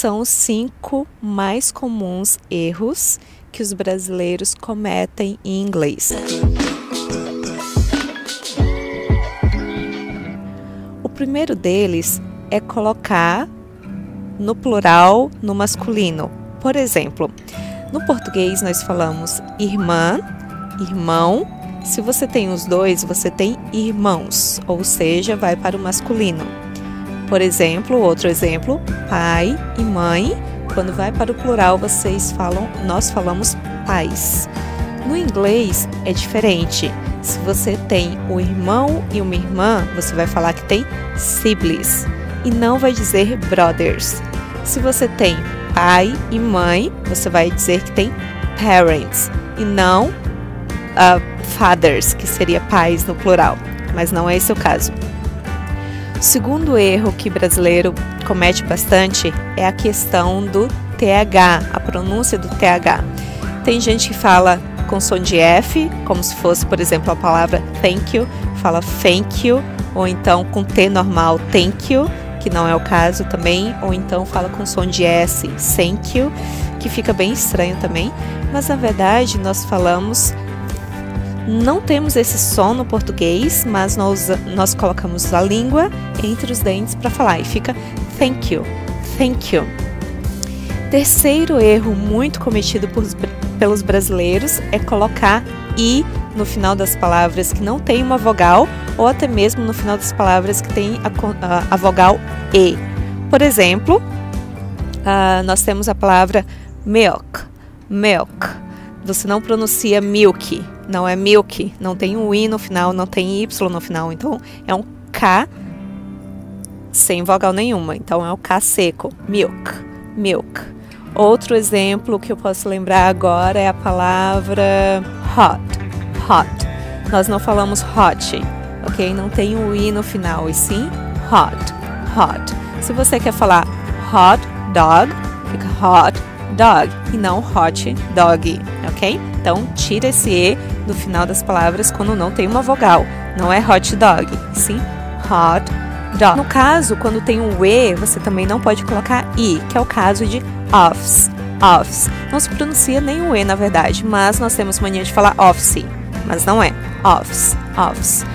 são os 5 mais comuns erros que os brasileiros cometem em inglês. O primeiro deles é colocar no plural no masculino. Por exemplo, no português nós falamos irmã, irmão. Se você tem os dois, você tem irmãos, ou seja, vai para o masculino. Por exemplo, outro exemplo, pai e mãe. Quando vai para o plural, nós falamos pais. No inglês é diferente. Se você tem um irmão e uma irmã, você vai falar que tem siblings e não vai dizer brothers. Se você tem pai e mãe, você vai dizer que tem parents e não fathers, que seria pais no plural, mas não é esse o caso. O segundo erro que brasileiro comete bastante é a questão do TH, a pronúncia do TH. Tem gente que fala com som de F, como se fosse, por exemplo, a palavra thank you, fala thank you, ou então com T normal, thank you, que não é o caso também, ou então fala com som de S, thank you, que fica bem estranho também, mas na verdade nós falamos, não temos esse som no português, mas nós colocamos a língua entre os dentes para falar e fica thank you, thank you. Terceiro erro muito cometido pelos brasileiros é colocar i no final das palavras que não tem uma vogal, ou até mesmo no final das palavras que tem a vogal e. Por exemplo, nós temos a palavra milk, milk. Você não pronuncia milk, não é milk, não tem um i no final, não tem y no final, então é um K sem vogal nenhuma, então é o K seco, milk, milk. Outro exemplo que eu posso lembrar agora é a palavra hot, hot. Nós não falamos hot, ok? Não tem o i no final, e sim hot, hot. Se você quer falar hot dog, fica hot dog e não hot dog, ok? Então, tira esse e do final das palavras quando não tem uma vogal. Não é hot dog, sim hot dog. No caso, quando tem um e, você também não pode colocar i, que é o caso de office, office. Não se pronuncia nem o e, na verdade, mas nós temos mania de falar office, mas não é office, office.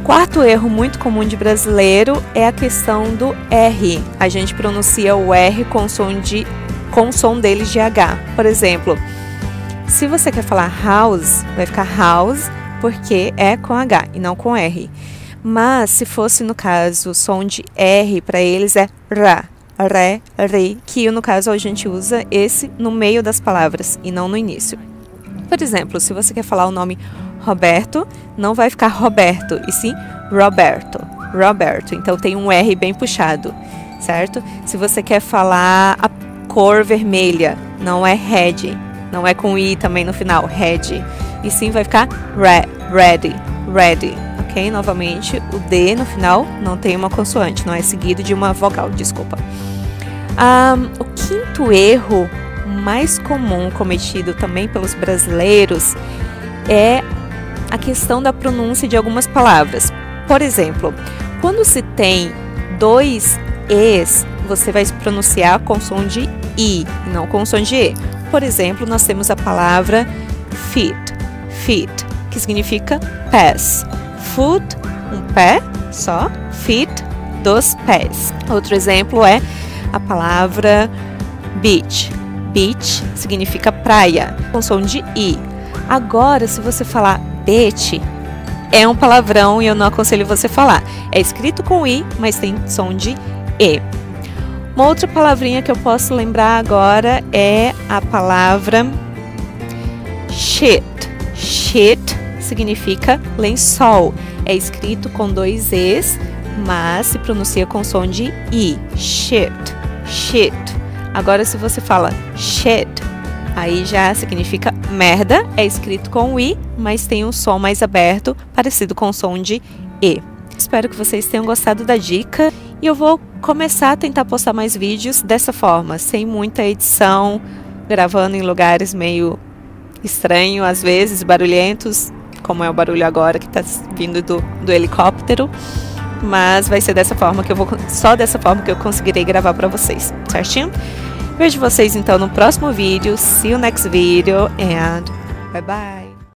Quarto erro muito comum de brasileiro é a questão do R. A gente pronuncia o R com o som deles de H. Por exemplo, se você quer falar house, vai ficar house porque é com H e não com R. Mas se fosse, no caso, o som de R para eles é ra, ré, re, que no caso a gente usa esse no meio das palavras e não no início. Por exemplo, se você quer falar o nome Roberto, não vai ficar Roberto, e sim Roberto, Roberto. Então tem um R bem puxado, certo? Se você quer falar a cor vermelha, não é red, não é com i também no final, red, e sim vai ficar ready, ready, ok? Novamente, o D no final não tem uma consoante, não é seguido de uma vogal, desculpa. O quinto erro mais comum cometido também pelos brasileiros é a questão da pronúncia de algumas palavras. Por exemplo, quando se tem dois es, você vai pronunciar com som de i, não com som de e. Por exemplo, nós temos a palavra feet, feet, que significa pés. Foot, um pé só, feet, dos pés. Outro exemplo é a palavra beach, beach significa praia, com som de i. Agora, se você falar beach, é um palavrão e eu não aconselho você falar. É escrito com i, mas tem som de e. Uma outra palavrinha que eu posso lembrar agora é a palavra shit. Shit significa lençol. É escrito com dois es, mas se pronuncia com som de i. Shit, shit. Agora, se você fala shit, aí já significa merda. É escrito com i, mas tem um som mais aberto, parecido com o som de e. Espero que vocês tenham gostado da dica e eu vou começar a tentar postar mais vídeos dessa forma, sem muita edição, gravando em lugares meio estranho, às vezes barulhentos, como é o barulho agora que está vindo do helicóptero. mas vai ser dessa forma que eu vou, só dessa forma que eu conseguirei gravar para vocês, certinho? Vejo vocês então no próximo vídeo. See you next video and bye bye.